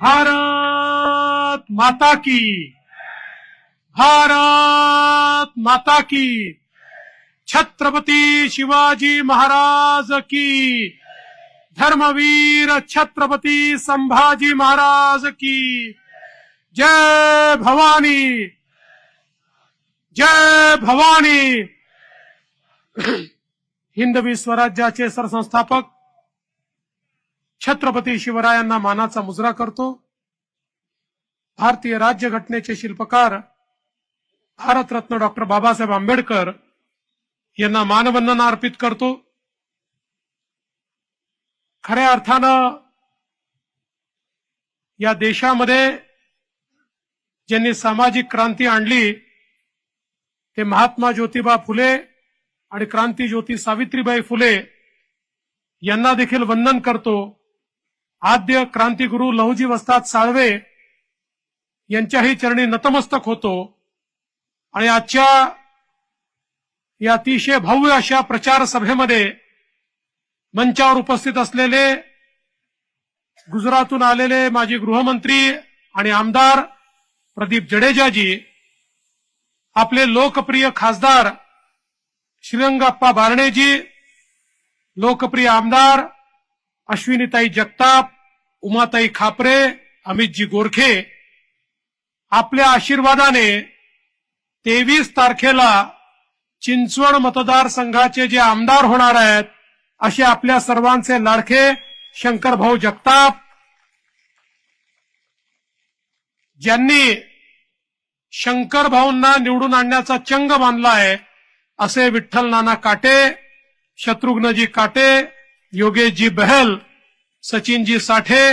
भारत माता की, भारत माता की, छत्रपती शिवाजी महाराज की, धर्मवीर छत्रपती संभाजी महाराज की, जय भवानी, जय भवानी। हिंदवी स्वराज्याचे सरसंस्थापक छत्रपती शिवरायांना मानाचा मुजरा करतो। भारतीय राज्यघटनेचे शिल्पकार भारतरत्न डॉक्टर बाबासाहेब आंबेडकर यांना मानवंदना अर्पित करतो। खऱ्या अर्थानं या देशामध्ये ज्यांनी सामाजिक क्रांती आणली ते महात्मा ज्योतिबा फुले आणि क्रांती ज्योती सावित्रीबाई फुले यांना देखील वंदन करतो। आद्य क्रांतिगुरु लहुजी वस्ताद साळवे यांच्याही चरणी नतमस्तक होतो आणि आजच्या या अतिशय भव्य अशा प्रचार सभेमध्ये मंचावर उपस्थित असलेले गुजरातहून आलेले माजी गृहमंत्री आणि आमदार प्रदीप जडेजाजी, आपले लोकप्रिय खासदार श्रीरंगाप्पा बारणेजी, लोकप्रिय आमदार अश्विनीताई जगताप, उमाताई खापरे, अमितजी गोरखे, आपल्या आशीर्वादाने 23 तारखेला चिंचवड मतदारसंघाचे जे आमदार होणार आहेत असे आपल्या सर्वांचे लाडके शंकरभाऊ जगताप, ज्यांनी शंकरभाऊंना निवडून आणण्याचा चंग बांधला आहे असे विठ्ठल नाना काटे, शत्रुघ्नजी काटे, योगेशजी बहल, सचिनजी साठे,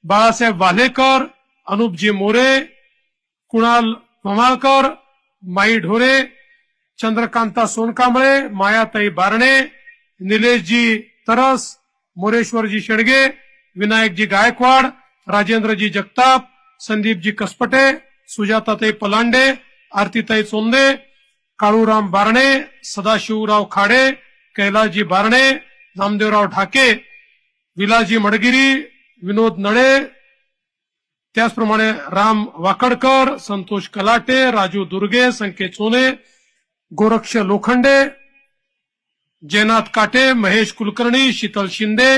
बाळासाहेब वालेकर, अनुपजी मोरे, कुणाल ममाळकर, माई ढोरे, चंद्रकांता सोनकांबळे, मायाताई बारणे, निलेशजी तरस, मोरेश्वरजी शेडगे, विनायकजी गायकवाड, राजेंद्रजी जगताप, संदीपजी कसपटे, सुजाताताई पलांडे, आरतीताई चोंदे, काळूराम बारणे, सदाशिवराव खाडे, कैलासजी बारणे, नामदेवराव ढाके, विलासजी मडगिरी, विनोद नळे, त्याचप्रमाणे राम वाकडकर, संतोष कलाटे, राजू दुर्गे, संकेत सोने, गोरक्ष लोखंडे, जयनाथ काटे, महेश कुलकर्णी, शीतल शिंदे,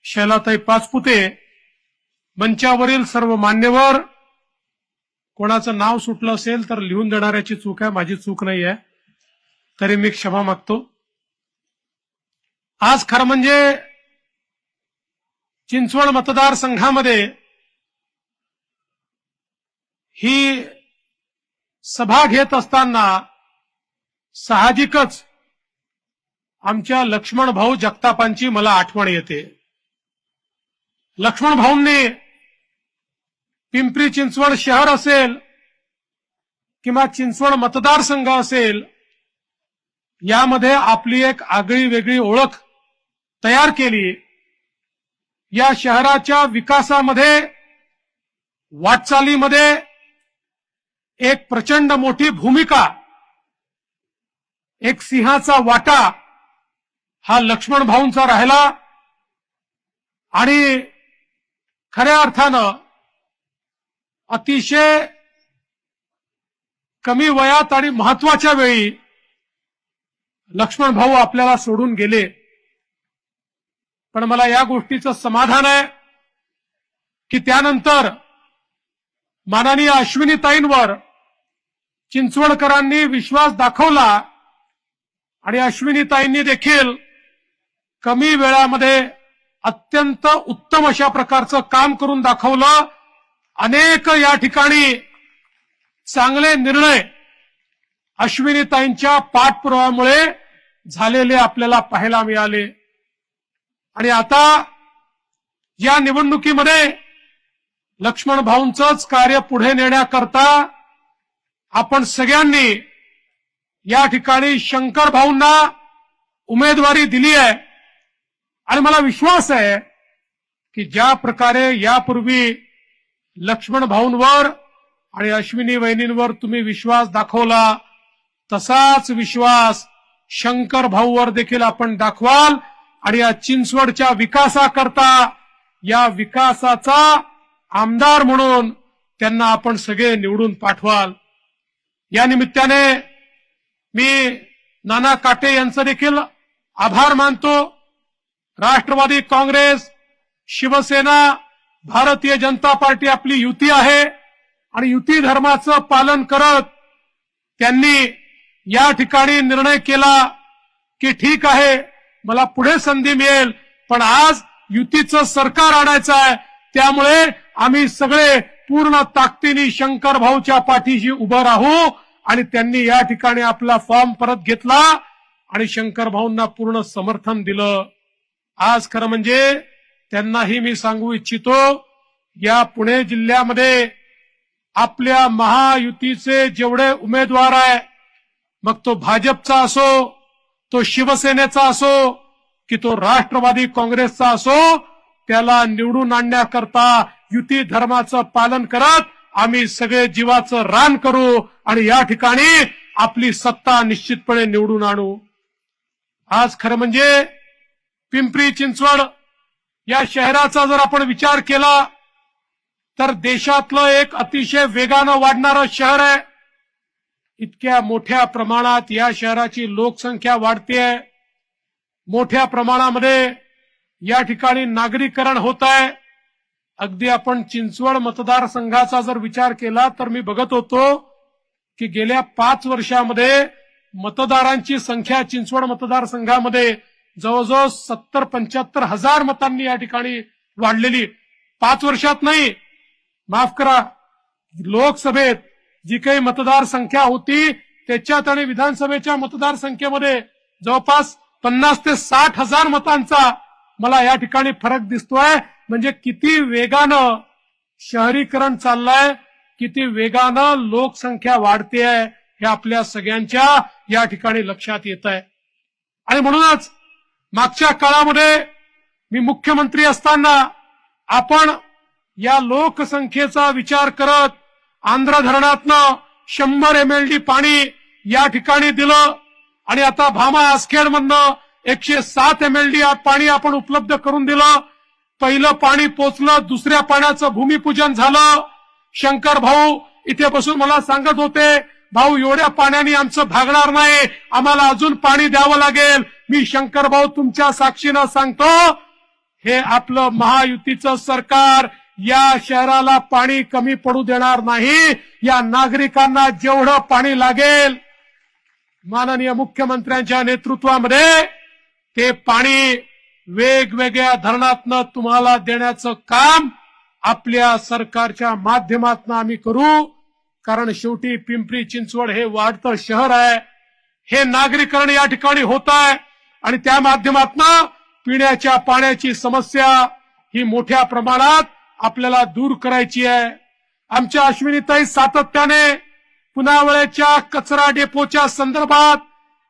शैलाताई पाचपुते, मंचावरील सर्व मान्यवर, कोणाचं नाव सुटलं असेल तर लिहून देणाऱ्याची चूक आहे, माझी चूक नाही आहे, तरी मी क्षमा मागतो। आज खरं म्हणजे चिंचवड मतदारसंघामध्ये ही सभा घेत असताना साहजिकच आमच्या लक्ष्मण भाऊ जगतापांची मला आठवण येते। लक्ष्मण भाऊंनी पिंपरी चिंचवड शहर असेल किंवा चिंचवड मतदारसंघ असेल यामध्ये आपली एक आगळी वेगळी ओळख तयार केली। या शहराच्या विकासामध्ये, वाटचालीमध्ये एक प्रचंड मोठी भूमिका, एक सिंहाचा वाटा हा लक्ष्मण भाऊंचा राहिला आणि खऱ्या अर्थानं अतिशय कमी वयात आणि महत्वाच्या वेळी लक्ष्मण भाऊ आपल्याला सोडून गेले। पण मला या गोष्टीचं समाधान आहे की त्यानंतर माननीय अश्विनीताईंवर चिंचवडकरांनी विश्वास दाखवला आणि अश्विनीताईंनी देखील कमी वेळामध्ये अत्यंत उत्तम अशा प्रकारचं काम करून दाखवलं। अनेक या ठिकाणी चांगले निर्णय अश्विनीताईंच्या पाठपुराव्यामुळे झालेले आपल्याला पाहायला मिळाले आणि आता या निवडणुकीमध्ये लक्ष्मण भाऊंचंच कार्य पुढे नेण्याकरता आपण सगळ्यांनी या ठिकाणी शंकर भाऊंना उमेदवारी दिली आहे आणि मला विश्वास आहे की ज्या प्रकारे यापूर्वी लक्ष्मण भाऊंवर आणि अश्विनी वहिनींवर तुम्ही विश्वास दाखवला तसाच विश्वास शंकर भाऊवर देखील आपण दाखवाल आणि या चिंचवडच्या विकासाकरता, या विकासाचा आमदार म्हणून त्यांना आपण सगळे निवडून पाठवाल. या निमित्ताने मी नाना काटे यांचा देखील आभार मानतो. राष्ट्रवादी काँग्रेस, शिवसेना, भारतीय जनता पार्टी आपली युती आहे आणि युती धर्माचं पालन करत त्यांनी या ठिकाणी निर्णय केला की ठीक आहे, मला पुढे संधी मिळेल, पण आज युतीचं सरकार आणायचं आहे, त्यामुळे आम्ही सगळे पूर्ण ताकदीने शंकर भाऊच्या पाठीशी उभं राहू. आणि त्यांनी या ठिकाणी आपला फॉर्म परत घेतला आणि शंकर भाऊंना पूर्ण समर्थन दिलं. आज खरं म्हणजे त्यांनाही मी सांगू इच्छितो, या पुणे जिल्ह्यामध्ये आपल्या महायुतीचे जेवढे उमेदवार आहे, मग तो भाजपचा असो, तो शिवसेनेचा असो की तो राष्ट्रवादी काँग्रेसचा असो, त्याला निवडून आणण्याकरता युती धर्माचं पालन करत आम्ही सगळे जीवाचं रान करू आणि या ठिकाणी आपली सत्ता निश्चितपणे निवडून आणू. आज खरं म्हणजे पिंपरी चिंचवड या शहराचा जर आपण विचार केला तर देशातलं एक अतिशय वेगानं वाढणारं शहर आहे. इतक्या मोठ्या प्रमाणात या शहराची लोकसंख्या वाढतेय, मोठ्या प्रमाणामध्ये या ठिकाणी नागरीकरण होत आहे. अगदी आपण चिंचवड मतदारसंघाचा जर विचार केला तर मी बघत होतो की गेल्या 5 वर्षामध्ये मतदारांची संख्या चिंचवड मतदारसंघामध्ये जवळजवळ 70-75 हजार मतांनी या ठिकाणी वाढलेली. 5 वर्षात नाही, माफ करा, लोकसभेत जी काही मतदारसंख्या होती त्याच्यात आणि विधानसभेच्या मतदारसंख्येमध्ये जवळपास 50 ते 60 हजार मतांचा मला या ठिकाणी फरक दिसतोय. म्हणजे किती वेगानं शहरीकरण चाललंय, किती वेगानं लोकसंख्या वाढते आहे, हे आपल्या सगळ्यांच्या या ठिकाणी लक्षात येत आहे. आणि म्हणूनच मागच्या काळामध्ये मी मुख्यमंत्री असताना आपण या लोकसंख्येचा विचार करत आंध्र धरणातनं 100 MLD पाणी या ठिकाणी दिलं आणि आता भामा आसखेडमधनं 107 MLD पाणी आपण उपलब्ध करून दिलं. पहिलं पाणी पोचलं, दुसऱ्या पाण्याचं भूमिपूजन झालं. शंकर भाऊ इथे बसून मला सांगत होते, भाऊ एवढ्या पाण्याने आमचं भागणार नाही, आम्हाला अजून पाणी द्यावं लागेल. मी शंकर भाऊ तुमच्या साक्षीनं सांगतो, हे आपलं महायुतीचं सरकार या शहराला पाणी कमी पडू देणार नाही. या नागरिकांना जेवढं पाणी लागेल माननीय मुख्यमंत्र्यांच्या नेतृत्वामध्ये ते पाणी वेगवेगळ्या धरणातनं तुम्हाला देण्याचं काम आपल्या सरकारच्या माध्यमातून आम्ही करू. कारण शेवटी पिंपरी चिंचवड हे वाढतं शहर आहे, हे नागरीकरण या ठिकाणी होत आहे आणि त्या माध्यमातून पिण्याच्या पाण्याची समस्या ही मोठ्या प्रमाणात आपल्याला दूर करायची आहे. आमच्या अश्विनीताई सातत्याने पुनावळ्याच्या कचरा डेपोच्या संदर्भात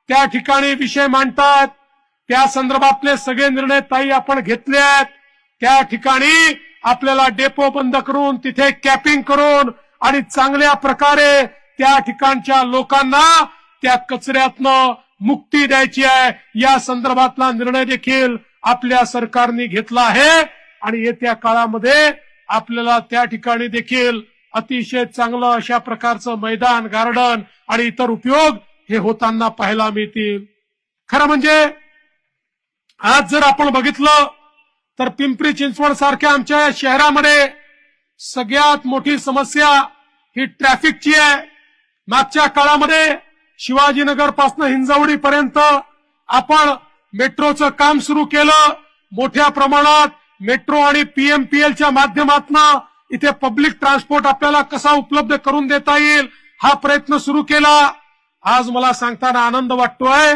त्या ठिकाणी विषय मांडतात. त्या संदर्भातले सगळे निर्णय ताई आपण घेतले आहेत. त्या ठिकाणी आपल्याला डेपो बंद करून तिथे कॅपिंग करून आणि चांगल्या प्रकारे त्या ठिकाणच्या लोकांना त्या कचऱ्यातनं मुक्ती द्यायची आहे. या संदर्भातला निर्णय देखील आपल्या सरकारने घेतला आहे आणि येत्या काळामध्ये आपल्याला त्या ठिकाणी देखील अतिशय चांगलं अशा प्रकारचं मैदान, गार्डन आणि इतर उपयोग हे होताना पाहायला मिळतील. खरं म्हणजे आज जर आपण बघितलं तर पिंपरी चिंचवड सारख्या आमच्या या शहरामध्ये सगळ्यात मोठी समस्या ही ट्रॅफिकची आहे. मागच्या काळामध्ये शिवाजीनगर पासून हिंजवडी पर्यंत आपण मेट्रोचं काम सुरू केलं. मोठ्या प्रमाणात मेट्रो आणि पीएमपीएलच्या माध्यमातून इथे पब्लिक ट्रान्सपोर्ट आपल्याला कसा उपलब्ध करून देता येईल हा प्रयत्न सुरू केला. आज मला सांगताना आनंद वाटतोय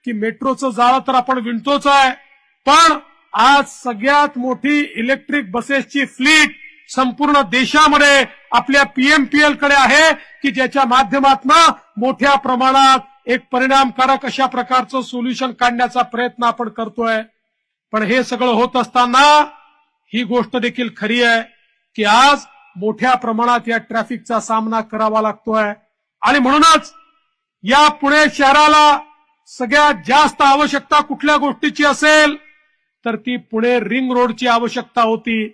की मेट्रोचं जाळं तर आपण विणतोच आहे, पण आज सगळ्यात मोठी इलेक्ट्रिक बसेसची फ्लीट संपूर्ण देशामध्ये आपल्या पीएमपीएल कडे आहे की ज्याच्या माध्यमातून मोठ्या प्रमाणात एक परिणामकारक अशा प्रकारचं सोल्युशन काढण्याचा प्रयत्न आपण करतोय. पण हे सगळं होत असताना ही गोष्ट देखील खरी आहे की आज मोठ्या प्रमाणात या ट्रॅफिकचा सामना करावा लागतोय आणि म्हणूनच या पुणे शहराला सगळ्यात जास्त आवश्यकता कुठल्या गोष्टीची असेल तर ती पुणे रिंग रोडची आवश्यकता होती.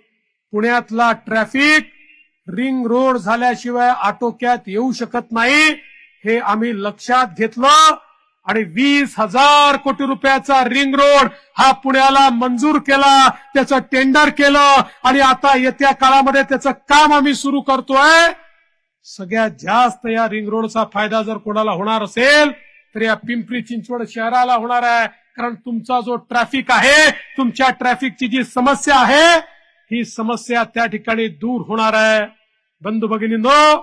पुण्यातला ट्रॅफिक रिंग रोड झाल्याशिवाय आटोक्यात येऊ शकत नाही, हे आम्ही लक्षात घेतलं आणि 20,000 कोटी रुपयाचा रिंग रोड हा पुण्याला मंजूर केला, त्याचं टेंडर केलं आणि आता येत्या काळामध्ये त्याचं काम आम्ही सुरू करतोय. सगळ्यात जास्त या रिंग रोडचा फायदा जर कोणाला होणार असेल तर या पिंपरी चिंचवड शहराला होणार आहे. कारण तुमचा जो ट्रॅफिक आहे, तुमच्या ट्रॅफिकची जी समस्या आहे, ही समस्या त्या ठिकाणी दूर होणार आहे. बंधू भगिनींनो,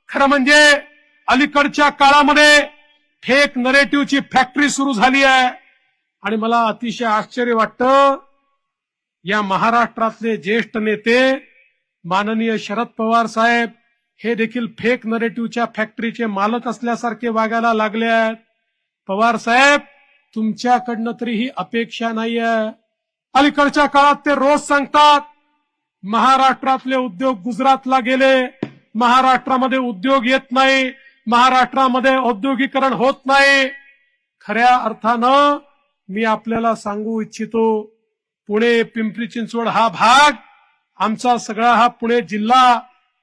खरं म्हणजे अलीकडच्या काळामध्ये फेक नरेटिव्हची फॅक्टरी सुरू झाली आहे आणि मला अतिशय आश्चर्य वाटतं, या महाराष्ट्रातले ज्येष्ठ नेते माननीय शरद पवार साहेब हे देखील फेक नरेटिव्हच्या फॅक्टरीचे मालक असल्यासारखे वागायला लागले आहेत. पवार साहेब, तुमच्याकडनं तरी ही अपेक्षा नाहीये. अलीकडच्या काळात ते रोज सांगतात महाराष्ट्रातले उद्योग गुजरातला गेले, महाराष्ट्रामध्ये उद्योग येत नाही, महाराष्ट्रामध्ये औद्योगिकरण होत नाही. खऱ्या अर्थानं मी आपल्याला सांगू इच्छितो, पुणे पिंपरी चिंचवड हा भाग, आमचा सगळा हा पुणे जिल्हा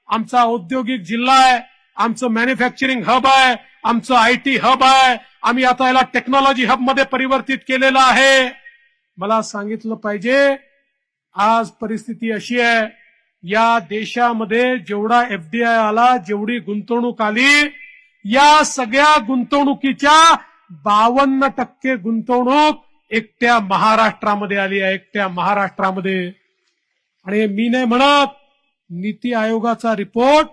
आमचा औद्योगिक जिल्हा आहे, आमचं मॅन्युफॅक्चरिंग हब आहे, आमचं आयटी हब आहे. आम्ही आता याला टेक्नॉलॉजी हब मध्ये परिवर्तित केलेलं आहे. मला सांगितलं पाहिजे, आज परिस्थिती अशी आहे, या देशामध्ये जेवढा एफडीआय आला, जेवढी गुंतवणूक आली, या सगळ्या गुंतवणुकीच्या 52% गुंतवणूक एकट्या महाराष्ट्रामध्ये आली आहे, एकट्या महाराष्ट्रामध्ये. आणि मी नाही म्हणत, नीती आयोगाचा रिपोर्ट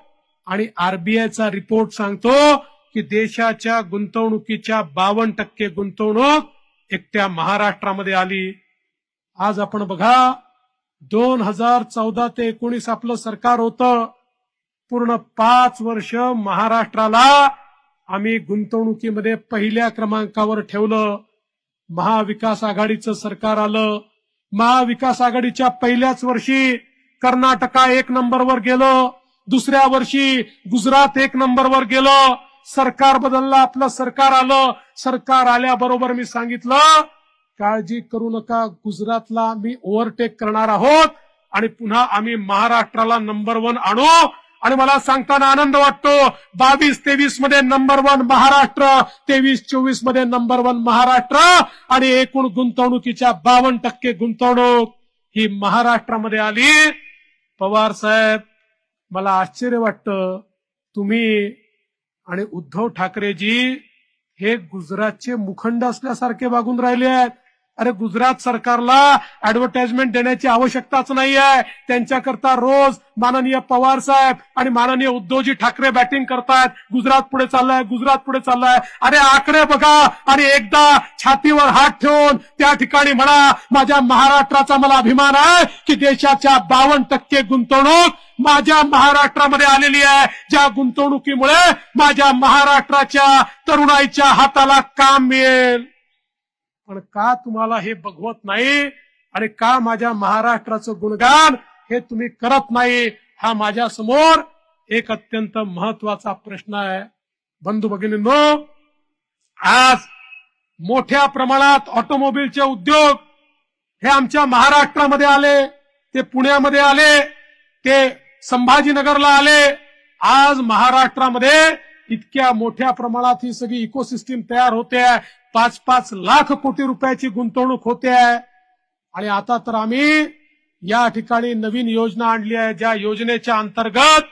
आणि आरबीआयचा रिपोर्ट सांगतो की देशाच्या गुंतवणुकीच्या 52% गुंतवणूक एकट्या महाराष्ट्रामध्ये आली. आज आपण बघा, 2014 ते 19 आपलं सरकार होतं, पूर्ण 5 वर्ष महाराष्ट्राला आम्ही गुंतवणुकीमध्ये पहिल्या क्रमांकावर ठेवलं. महाविकास आघाडीचं सरकार आलं, महाविकास आघाडीच्या पहिल्याच वर्षी कर्नाटका 1 नंबरवर गेलं, दुसऱ्या वर्षी गुजरात 1 नंबरवर गेलं. सरकार बदललं, आपलं सरकार आलं. सरकार आल्याबरोबर मी सांगितलं, काळजी करू नका, गुजरातला आम्ही ओव्हरटेक करणार आहोत आणि पुन्हा आम्ही महाराष्ट्राला नंबर 1 आणू. आणि मला सांगताना आनंद वाटतो, 22-23 मध्ये नंबर 1 महाराष्ट्र, 23-24 मध्ये नंबर 1 महाराष्ट्र आणि एकूण गुंतवणुकीच्या 52% गुंतवणूक ही महाराष्ट्रामध्ये आली. पवार साहेब, मला आश्चर्य वाटतं, तुम्ही आणि उद्धव ठाकरेजी हे गुजरातचे मुखंड असल्यासारखे वागून राहिले आहेत. अरे, गुजरात सरकारला ऍडव्हर्टाइजमेंट देण्याची आवश्यकताच नाही आहे. त्यांच्याकरता रोज माननीय पवार साहेब आणि माननीय उद्धवजी ठाकरे बॅटिंग करतायत, गुजरात पुढे चाललाय, गुजरात पुढे चाललाय. अरे, आकडे बघा आणि एकदा छातीवर हात ठेवून त्या ठिकाणी म्हणा, माझ्या महाराष्ट्राचा मला अभिमान आहे की देशाच्या 52% गुंतवणूक माझ्या महाराष्ट्रामध्ये आलेली आहे, ज्या गुंतवणुकीमुळे माझ्या महाराष्ट्राच्या तरुणाईच्या हाताला काम मिळेल. पण का तुम्हाला हे बघवत नाही आणि का माझ्या महाराष्ट्राचं गुणगान हे तुम्ही करत नाही, हा माझ्या समोर एक अत्यंत महत्वाचा प्रश्न आहे. बंधू भगिनींनो, आज मोठ्या प्रमाणात ऑटोमोबाईलचे उद्योग हे आमच्या महाराष्ट्रामध्ये आले, ते पुण्यामध्ये आले, ते संभाजीनगरला आले. आज महाराष्ट्रामध्ये इतक्या मोठ्या प्रमाणात ही सगळी इकोसिस्टीम तयार होते आहे, 5-5 लाख कोटी रुपयाची गुंतवणूक होते आहे. आणि आता तर आम्ही या ठिकाणी नवीन योजना आणली आहे, ज्या योजनेच्या अंतर्गत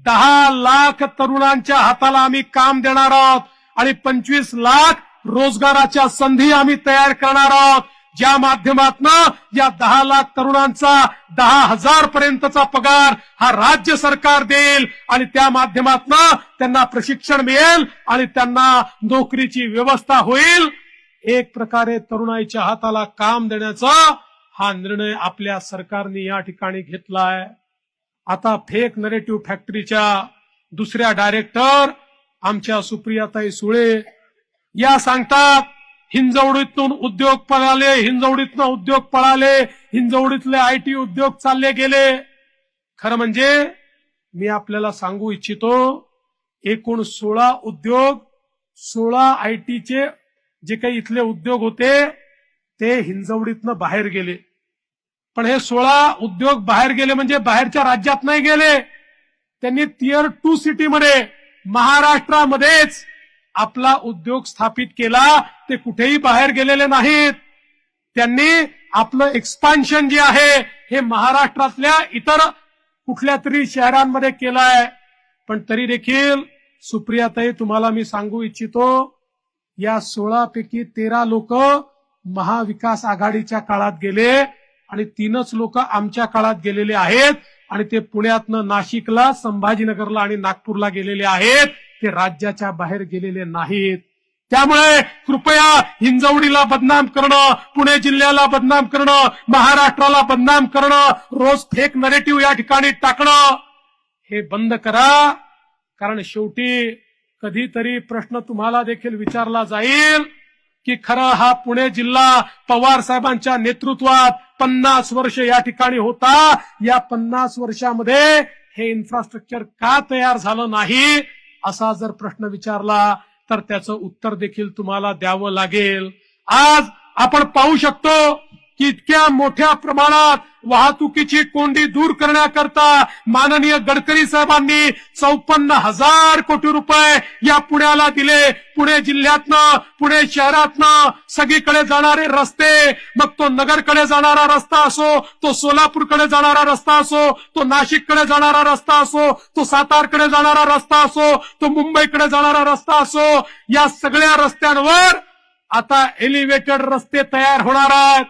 10 लाख तरुणांच्या हाताला आम्ही काम देणार आहोत आणि 25 लाख रोजगाराच्या संधी आम्ही तयार करणार आहोत, ज्या माध्यमातून या 10 लाख तरुणांचा 10,000 पर्यंतचा पगार हा राज्य सरकार देईल आणि त्या माध्यमातून त्यांना प्रशिक्षण मिळेल आणि त्यांना नोकरीची व्यवस्था होईल. एक प्रकारे तरुणाईच्या हाताला काम देण्याचा हा निर्णय आपल्या सरकारने या ठिकाणी घेतला आहे. आता फेक नरेटिव्ह फॅक्टरीच्या दुसऱ्या डायरेक्टर आमच्या सुप्रियाताई सुळे या सांगतात, हिंजवडीतून उद्योग पळाले, हिंजवडीतनं उद्योग पळाले, हिंजवडीतले आयटी उद्योग चालले गेले. खरं म्हणजे मी आपल्याला सांगू इच्छितो, एकूण 16 उद्योग, 16 आयटीचे जे काही इथले उद्योग होते ते हिंजवडीतनं बाहेर गेले. पण हे 16 उद्योग बाहेर गेले म्हणजे बाहेरच्या राज्यात नाही गेले, त्यांनी Tier 2 सिटीमध्ये महाराष्ट्रामध्येच आपला उद्योग स्थापित केला. ते कुठेही बाहेर गेलेले नाहीत. त्यांनी आपलं एक्सपान्शन जे आहे हे महाराष्ट्रातल्या इतर कुठल्या तरी शहरांमध्ये केलंय. पण तरी देखील सुप्रियाताई, तुम्हाला मी सांगू इच्छितो, या 16 पैकी 13 लोक महाविकास आघाडीच्या काळात गेले आणि 3च लोक आमच्या काळात गेलेले आहेत. आणि ते पुण्यातनं नाशिकला, संभाजीनगरला आणि नागपूरला गेलेले आहेत. ते राज्याच्या बाहेर गेलेले नाहीत. त्यामुळे कृपया हिंजवडीला बदनाम करणं, पुणे जिल्ह्याला बदनाम करणं, महाराष्ट्राला बदनाम करणं, रोज फेक नरेटिव्ह या ठिकाणी टाकणं हे बंद करा. कारण शेवटी कधीतरी प्रश्न तुम्हाला देखील विचारला जाईल की खरं हा पुणे जिल्हा पवार साहेबांच्या नेतृत्वात 50 वर्ष या ठिकाणी होता, या 50 वर्षामध्ये हे इन्फ्रास्ट्रक्चर का तयार झालं नाही, असा जर प्रश्न विचारला तर त्याचं उत्तर देखील तुम्हाला द्यावं लागेल. आज आपण पाहू शकतो की इतक्या मोठ्या प्रमाणात वाहतुकीची कोंडी दूर करण्याकरता माननीय गडकरी साहेबांनी 54,000 कोटी रुपये या पुण्याला दिले. पुणे जिल्ह्यातनं, पुणे शहरातनं सगळीकडे जाणारे रस्ते, मग तो नगरकडे जाणारा रस्ता असो, तो सोलापूरकडे जाणारा रस्ता असो, तो नाशिककडे जाणारा रस्ता असो, तो सातारकडे जाणारा रस्ता असो, तो मुंबईकडे जाणारा रस्ता असो, या सगळ्या रस्त्यांवर आता एलिव्हेटेड रस्ते तयार होणार आहेत.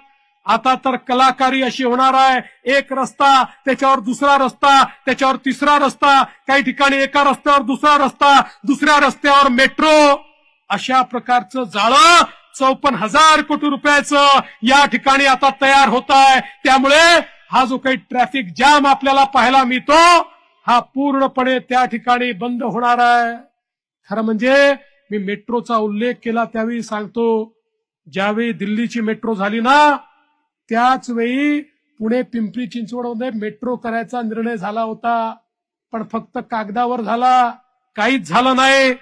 आता तर कलाकारी अशी होणार आहे, एक रस्ता, त्याच्यावर दुसरा रस्ता, त्याच्यावर तिसरा रस्ता, काही ठिकाणी एका रस्त्यावर दुसरा रस्ता, दुसऱ्या रस्त्यावर मेट्रो, अशा प्रकारचं जाळं 54,000 कोटी रुपयाचं या ठिकाणी आता तयार होत आहे. त्यामुळे हा जो काही ट्रॅफिक जाम आपल्याला पाहायला मिळतो हा पूर्णपणे त्या ठिकाणी बंद होणार आहे. खरं म्हणजे मी मेट्रोचा उल्लेख केला त्यावेळी सांगतो, ज्यावेळी दिल्लीची मेट्रो झाली ना, त्याच वेळी पुणे पिंपरी चिंचवडमध्ये मेट्रो करायचा निर्णय झाला होता. पण फक्त कागदावर झाला, काहीच झालं नाही.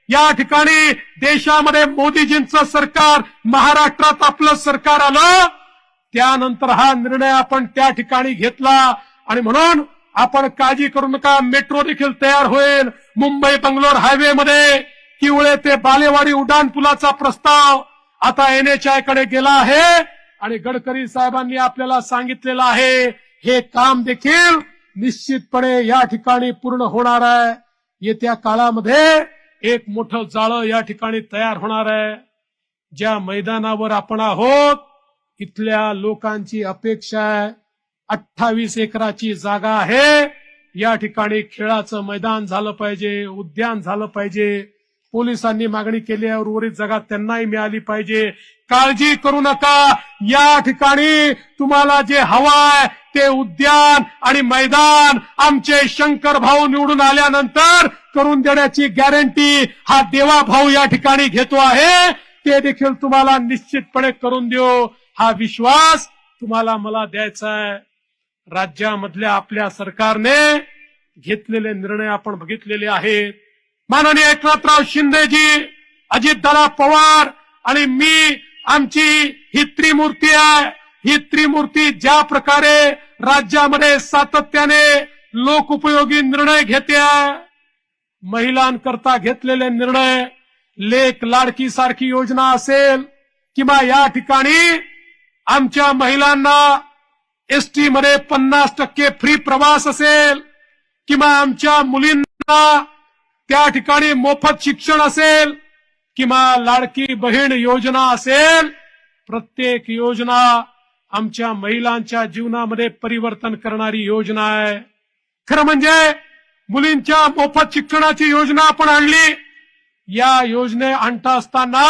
या ठिकाणी देशामध्ये मोदीजींचं सरकार, महाराष्ट्रात आपलं सरकार आलं, त्यानंतर हा निर्णय आपण त्या ठिकाणी घेतला. आणि म्हणून आपण काळजी करू नका, मेट्रो देखील तयार होईल. मुंबई बंगलोर हायवेमध्ये किवळे ते बालेवाडी उड्डाण पुलाचा प्रस्ताव आता NHAI कडे गेला आहे आणि गडकरी साहेबांनी आपल्याला सांगितलेलं आहे हे काम देखील निश्चितपणे या ठिकाणी पूर्ण होणार आहे. येत्या काळामध्ये एक मोठं जाळं या ठिकाणी तयार होणार आहे. ज्या मैदानावर आपण आहोत इथल्या लोकांची अपेक्षा आहे, 28 एकराची जागा आहे, या ठिकाणी खेळाचं मैदान झालं पाहिजे, उद्यान झालं पाहिजे. पोलिसांनी मागणी केली आहे उर्वरित जागा त्यांनाही मिळाली पाहिजे. काळजी करू नका, या ठिकाणी तुम्हाला जे हवाय ते उद्यान आणि मैदान आमचे शंकर भाऊ निवडून आल्यानंतर करून देण्याची गॅरंटी हा देवा भाऊ या ठिकाणी घेतो आहे. ते देखील तुम्हाला निश्चितपणे करून देऊ, हा विश्वास तुम्हाला मला द्यायचा आहे. राज्यामधल्या आपल्या सरकारने घेतलेले निर्णय आपण बघितलेले आहेत. माननीय एकनाथराव शिंदेजी, अजितदादा पवार आणि मी, आमची ही त्रिमूर्ती आहे. ही त्रिमूर्ती ज्या प्रकारे राज्यामध्ये सातत्याने लोकोपयोगी निर्णय घेते आहे, महिलांकरता घेतलेले निर्णय, लेक लाडकी सारखी योजना असेल किंवा या ठिकाणी आमच्या महिलांना एसटी मध्ये 50% फ्री प्रवास असेल किंवा आमच्या मुलींना त्या ठिकाणी मोफत शिक्षण असेल किंवा लाडकी बहीण योजना असेल, प्रत्येक योजना आमच्या महिलांच्या जीवनामध्ये परिवर्तन करणारी योजना आहे. खरं म्हणजे मुलींच्या मोफत शिक्षणाची योजना आपण आणली. या योजने आणता असताना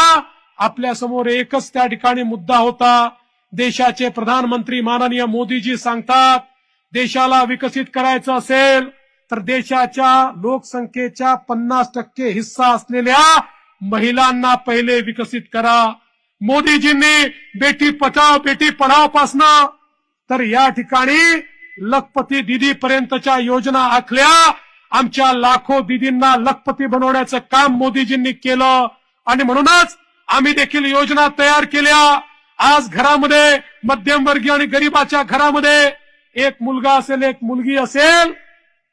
आपल्या समोर एकच त्या ठिकाणी मुद्दा होता. देशाचे प्रधानमंत्री माननीय मोदीजी सांगतात, देशाला विकसित करायचं असेल तर देशाच्या लोकसंख्येच्या 50% हिस्सा असलेल्या महिलांना पहिले विकसित करा. मोदीजींनी बेटी बचाओ बेटी पढाओ पासनं तर या ठिकाणी लखपती दीदी पर्यंतच्या योजना आखल्या. आमच्या लाखो दीदींना लखपती बनवण्याचं काम मोदीजींनी केलं आणि म्हणूनच आम्ही देखील योजना तयार केल्या. आज घरामध्ये मध्यमवर्गीय आणि गरिबाच्या घरामध्ये एक मुलगा असेल एक मुलगी असेल,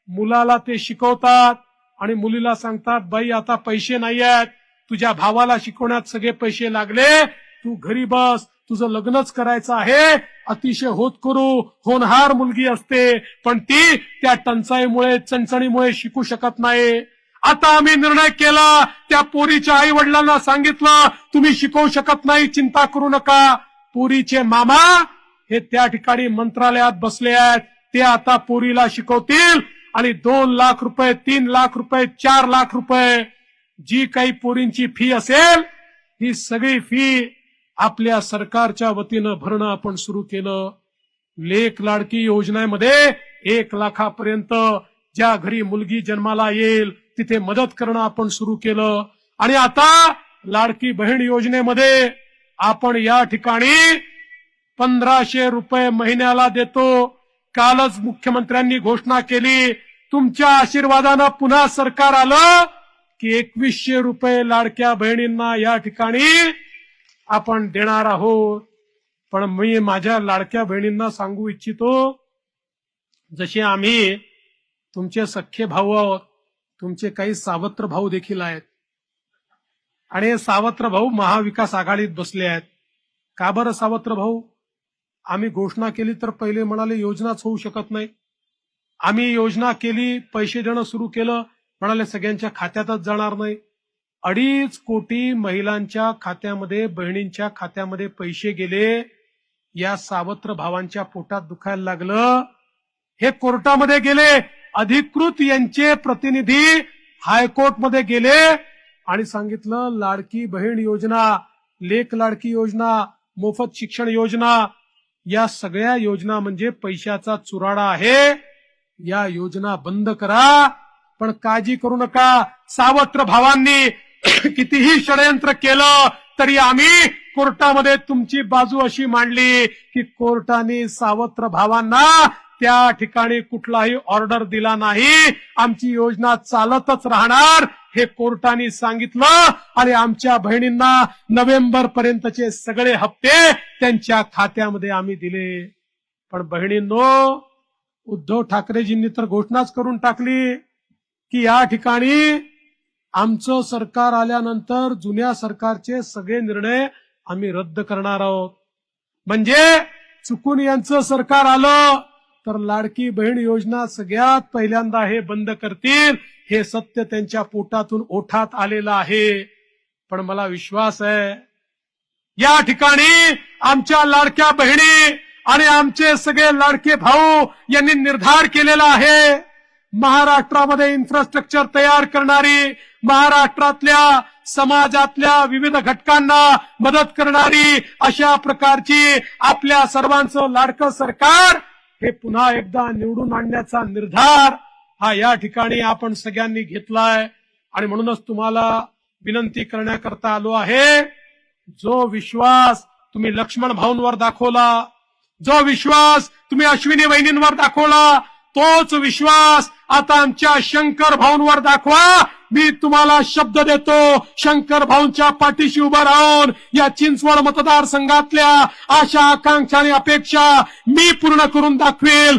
मुलाला ते शिकवतात आणि मुलीला सांगतात, बाई आता पैसे नाही आहेत, तुझ्या भावाला शिकवण्यात सगळे पैसे लागले, तू घरी बस, तुझं लग्नच करायचं आहे. अतिशय होनहार मुलगी असते, पण ती त्या टंचाईमुळे चणचणीमुळे शिकू शकत नाही. आता आम्ही निर्णय केला, त्या पोरीच्या आई वडिलांना सांगितलं, तुम्ही शिकवू शकत नाही, चिंता करू नका. पोरीचे मामा हे त्या ठिकाणी मंत्रालयात बसले आहेत, ते आता पोरीला शिकवतील आणि 2 लाख रुपये, 3 लाख रुपये, 4 लाख रुपये जी काही पोरींची फी असेल, ही सगळी फी आपल्या सरकारच्या वतीनं भरणं आपण सुरू केलं. लेक लाडकी योजनेमध्ये 1 लाखापर्यंत ज्या घरी मुलगी जन्माला येईल तिथे मदत करणं आपण सुरू केलं. आणि आता लाडकी बहीण योजनेमध्ये आपण या ठिकाणी 1500 रुपये महिन्याला देतो. कालच मुख्यमंत्र्यांनी घोषणा केली, तुमच्या आशीर्वादानं पुन्हा सरकार आलं की 2100 रुपये लाडक्या बहिणींना या ठिकाणी आपण देणार आहोत. पण मी माझ्या लाडक्या बहिणींना सांगू इच्छितो, जसे आम्ही तुमचे सख्खे भाऊ आहोत, तुमचे काही सावत्र भाऊ देखील आहेत आणि हे सावत्र भाऊ महाविकास आघाडीत बसले आहेत. का बरं सावत्र भाऊ? आम्ही घोषणा केली तर पहिले म्हणाले योजनाच होऊ शकत नाही. आम्ही योजना केली, पैसे देणं सुरू केलं, म्हणाले सगळ्यांच्या खात्यातच जाणार नाही. 2.5 कोटी महिलांच्या खात्यामध्ये, बहिणींच्या खात्यामध्ये पैसे गेले. या सावत्र भावांच्या पोटात दुखायला लागलं. हे कोर्टामध्ये गेले, अधिकृत यांचे प्रतिनिधी हायकोर्टमध्ये गेले आणि सांगितलं, लाडकी बहीण योजना, लेक लाडकी योजना, मोफत शिक्षण योजना, या सगळ्या योजना म्हणजे पैशाचा चुराडा आहे. या योजना बंद करा. पण काळजी करू नका, सावत्र भावांनी कितीही षडयंत्र केलं तरी आम्ही कोर्टामध्ये तुमची बाजू अशी मांडली की कोर्टाने सावत्र भावांना त्या ठिकाणी कुठलाही ऑर्डर दिला नाही. आमची योजना चालतच राहणार हे कोर्टाने सांगितलं आणि आमच्या बहिणींना नोव्हेंबर पर्यंतचे सगळे हप्ते त्यांच्या खात्यामध्ये आम्ही दिले. पण बहिणींनो, उद्धव ठाकरेजींनी तर घोषणाच करून टाकली की या ठिकाणी आमचं सरकार आल्यानंतर जुन्या सरकारचे सगळे निर्णय आम्ही रद्द करणार आहोत. म्हणजे चुकून यांचं सरकार आलं तर लाडकी बहीण योजना सगळ्यात पहिल्यांदा हे बंद करतील. हे सत्य त्यांच्या पोटातून ओठात आलेलं आहे. पण मला विश्वास आहे, या ठिकाणी आमच्या लाडक्या बहिणी आणि आमचे सगळे लाडके भाऊ यांनी निर्धार केलेला आहे, महाराष्ट्रामध्ये इन्फ्रास्ट्रक्चर तयार करणारी, महाराष्ट्रातल्या समाजातल्या विविध घटकांना मदत करणारी अशा प्रकारची आपल्या सर्वांचं लाडकं सरकार हे पुन्हा एकदा निवडून आणण्याचा निर्धार हा या ठिकाणी आपण सगळ्यांनी घेतलाय. आणि म्हणूनच तुम्हाला विनंती करण्याकरता आलो आहे, जो विश्वास तुम्ही लक्ष्मण भाऊंवर दाखवला, जो विश्वास तुम्ही अश्विनी वहिनींवर दाखवला, तोच विश्वास आता आमच्या शंकर भाऊंवर दाखवा. मी तुम्हाला शब्द देतो, शंकर भाऊंच्या पाठीशी उभा राहून या चिंचवड मतदारसंघातल्या आशा आकांक्षा आणि अपेक्षा मी पूर्ण करून दाखवेल.